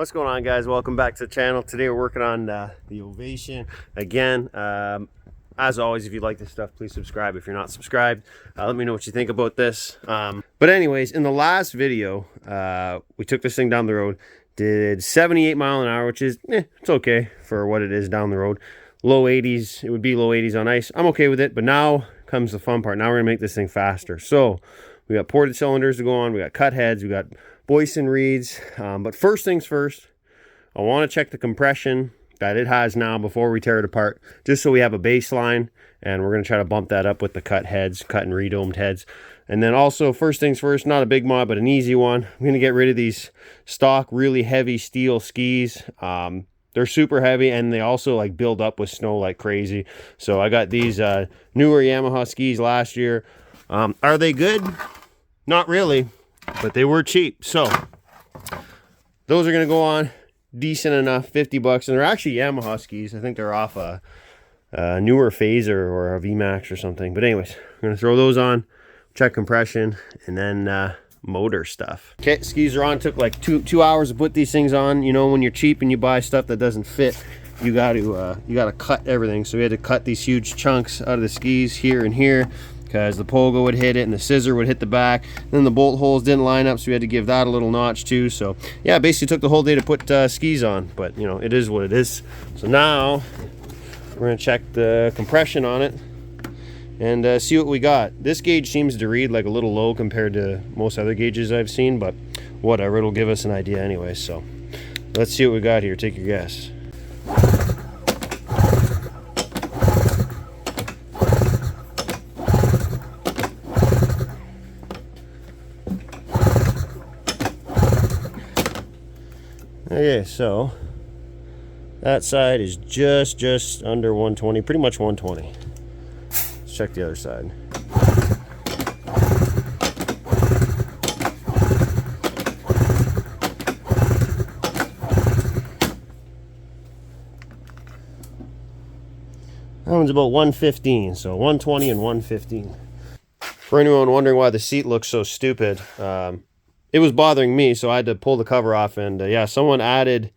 What's going on, guys? Welcome back to the channel. Today we're working on the Ovation again. As always, if you like this stuff, please subscribe. If you're not subscribed, let me know what you think about this. But anyways, in the last video, we took this thing down the road, did 78 mile an hour, which is it's okay for what it is down the road. Low 80s, it would be low 80s on ice. I'm okay with it, but now comes the fun part. Now we're gonna make this thing faster. So we got ported cylinders to go on, we got cut heads, we got boyesen reeds, but first things first, I want to check the compression that it has now before we tear it apart, just so we have a baseline, and we're going to try to bump that up with the cut heads, cut and redomed heads. And then also, first things first, not a big mod, but an easy one. I'm going to get rid of these stock, really heavy steel skis. They're super heavy, and they also like build up with snow like crazy. So I got these newer Yamaha skis last year. Are they good? Not really, but they were cheap. So those are going to go on. Decent enough, 50 bucks, and they're actually Yamaha skis. I think they're off a newer phazer or a VMAX or something. But anyways, we're gonna throw those on, check compression, and then motor stuff. Okay, skis are on. Took like two hours to put these things on. You know, when you're cheap and you buy stuff that doesn't fit, you got to cut everything. So we had to cut these huge chunks out of the skis here and here, because the pogo would hit it and the scissor would hit the back. Then the bolt holes didn't line up, so we had to give that a little notch too. So yeah, basically took the whole day to put skis on, but you know, it is what it is. So now we're gonna check the compression on it and see what we got. This gauge seems to read like a little low compared to most other gauges I've seen, but whatever, it'll give us an idea anyway. So let's see what we got here. Take your guess. Okay, so that side is just under 120, pretty much 120. Let's check the other side. That one's about 115, so 120 and 115. For anyone wondering why the seat looks so stupid, it was bothering me, so I had to pull the cover off, and yeah, someone added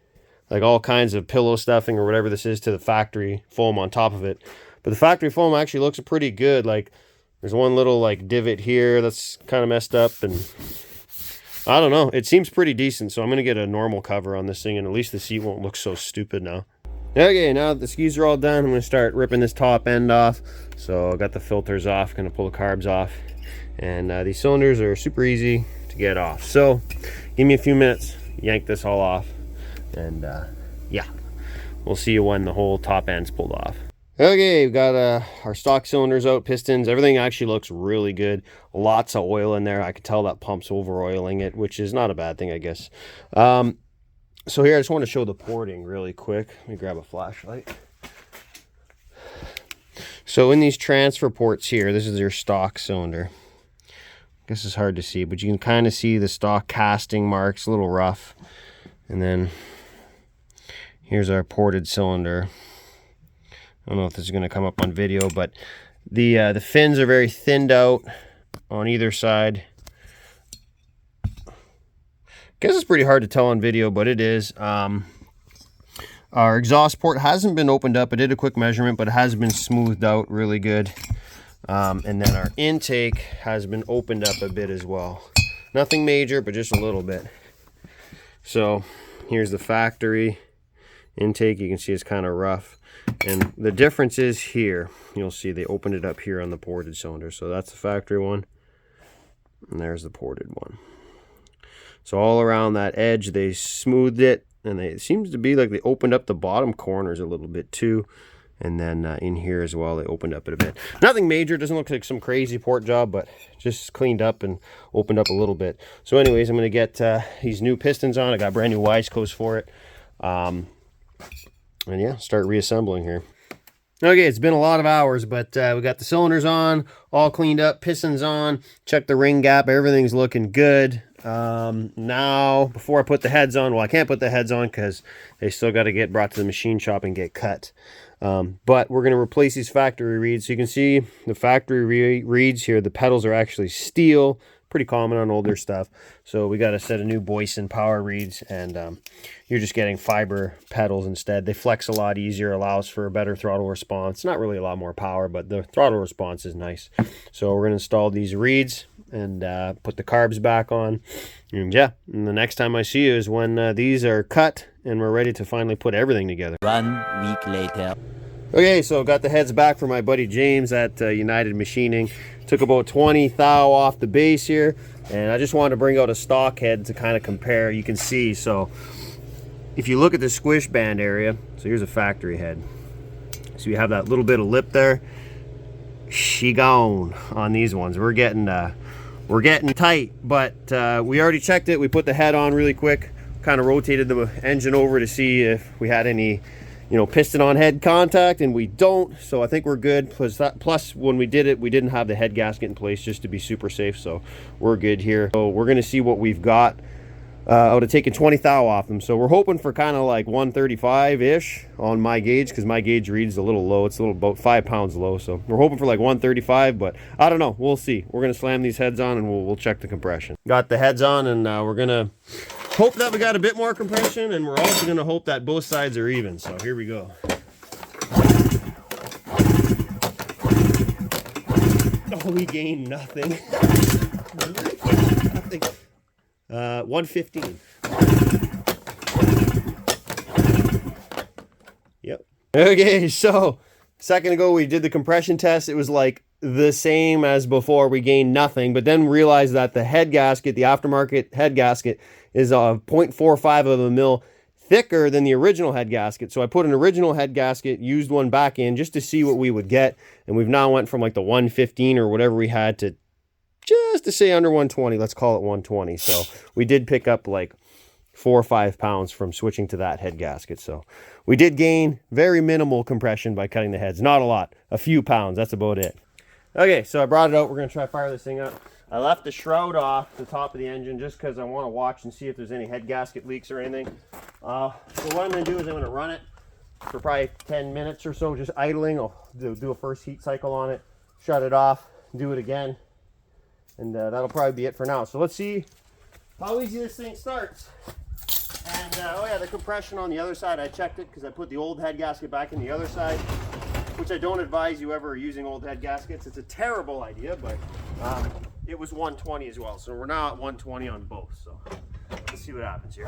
like all kinds of pillow stuffing or whatever this is to the factory foam on top of it. But the factory foam actually looks pretty good. Like there's one little like divot here that's kind of messed up, and I don't know, it seems pretty decent. So I'm gonna get a normal cover on this thing, and at least the seat won't look so stupid now. Okay, now that the skis are all done, I'm gonna start ripping this top end off. So I got the filters off, gonna pull the carbs off, and these cylinders are super easy to get off. So give me a few minutes, yank this all off, and yeah, we'll see you when the whole top end's pulled off. Okay, we've got our stock cylinders out, pistons, everything actually looks really good. Lots of oil in there. I can tell that pump's over oiling it, which is not a bad thing, I guess. So here I just want to show the porting really quick. Let me grab a flashlight. So in these transfer ports here, this is your stock cylinder. I guess it's hard to see, but you can kind of see the stock casting marks, a little rough. And then here's our ported cylinder. I don't know if this is going to come up on video, but the fins are very thinned out on either side. I guess it's pretty hard to tell on video, but it is. Our exhaust port hasn't been opened up. I did a quick measurement, but it has been smoothed out really good. And then our intake has been opened up a bit as well. Nothing major, but just a little bit. So here's the factory intake. You can see it's kind of rough. And the difference is here. You'll see they opened it up here on the ported cylinder. So that's the factory one. And there's the ported one. So all around that edge, they smoothed it. And it seems to be like they opened up the bottom corners a little bit too. And then in here as well, they opened up it a bit. Nothing major, doesn't look like some crazy port job, but just cleaned up and opened up a little bit. So anyways, I'm going to get these new pistons on. I got brand new Wisecos for it. And yeah, start reassembling here. Okay, it's been a lot of hours, but we got the cylinders on, all cleaned up, pistons on, check the ring gap, everything's looking good. Now, before I put the heads on, well, I can't put the heads on because they still got to get brought to the machine shop and get cut. But we're going to replace these factory reeds. So you can see the factory reeds here, the pedals are actually steel. pretty common on older stuff. So we got a set of new Boyesen power reeds, and you're just getting fiber pedals instead. They flex a lot easier, allows for a better throttle response. Not really a lot more power, but the throttle response is nice. So we're going to install these reeds and put the carbs back on. And yeah, and the next time I see you is when these are cut and we're ready to finally put everything together. 1 week later. Okay, so got the heads back from my buddy James at United Machining. Took about 20 thou off the base here, and I just wanted to bring out a stock head to kind of compare. You can see, so if you look at the squish band area, so here's a factory head. So you have that little bit of lip there. She gone on these ones. We're getting tight, but we already checked it. We put the head on really quick, kind of rotated the engine over to see if we had any, you know, piston on head contact, and we don't, so I think we're good. Plus when we did it, we didn't have the head gasket in place just to be super safe, so we're good here. So we're gonna see what we've got out of taking 20 thou off them. So we're hoping for kind of like 135-ish on my gauge, because my gauge reads a little low. It's a little about 5 pounds low, so we're hoping for like 135, but I don't know, we'll see. We're gonna slam these heads on and we'll check the compression. Got the heads on, and we're gonna hope that we got a bit more compression, and we're also going to hope that both sides are even. So here we go. Oh, we gained nothing. Nothing. 115. Yep. Okay, so a second ago we did the compression test. It was like the same as before. We gained nothing, but then realized that the head gasket, the aftermarket head gasket, is 0.45 of a mil thicker than the original head gasket. So I put an original head gasket, used one back in just to see what we would get, and we've now went from like the 115 or whatever we had to just to say under 120. Let's call it 120. So we did pick up like 4 or 5 pounds from switching to that head gasket. So we did gain very minimal compression by cutting the heads. Not a lot, a few pounds, that's about it. Okay, so I brought it out. We're gonna try to fire this thing up. I left the shroud off the top of the engine just because I want to watch and see if there's any head gasket leaks or anything. So what I'm going to do is I'm going to run it for probably 10 minutes or so, just idling. I'll do a first heat cycle on it, shut it off, do it again, and that'll probably be it for now. So let's see how easy this thing starts. And oh yeah, the compression on the other side, I checked it because I put the old head gasket back in the other side, which I don't advise you ever using old head gaskets. It's a terrible idea, but it was 120 as well, so we're now at 120 on both. So let's see what happens here.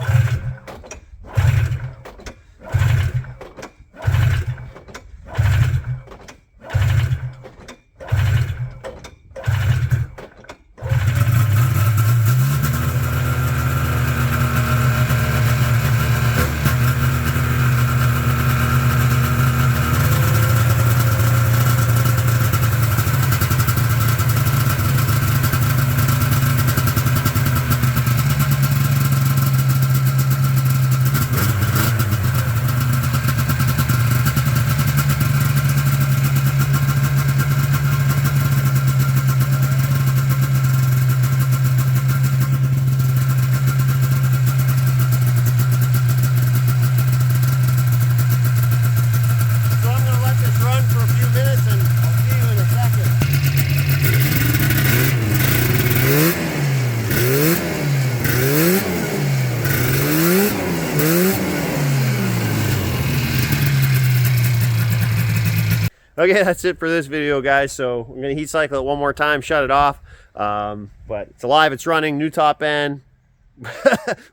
Okay, that's it for this video, guys. So I'm going to heat cycle it one more time, shut it off. But it's alive, it's running, new top end.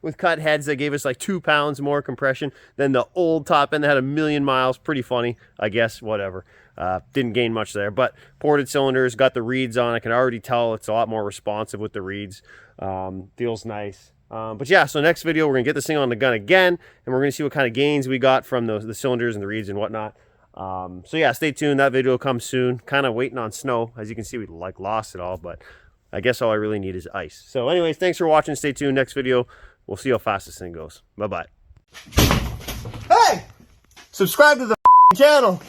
With cut heads that gave us like 2 pounds more compression than the old top end that had 1,000,000 miles. Pretty funny, I guess, whatever. Didn't gain much there, but ported cylinders, got the reeds on. I can already tell it's a lot more responsive with the reeds. Feels nice. But yeah, so next video, we're gonna get this thing on the gun again, and we're gonna see what kind of gains we got from the cylinders and the reeds and whatnot. So yeah, stay tuned. That video will come soon. Kind of waiting on snow. As you can see, we like lost it all, but I guess all I really need is ice. So anyways, thanks for watching. Stay tuned. Next video, we'll see how fast this thing goes. Bye-bye. Hey! Subscribe to the channel.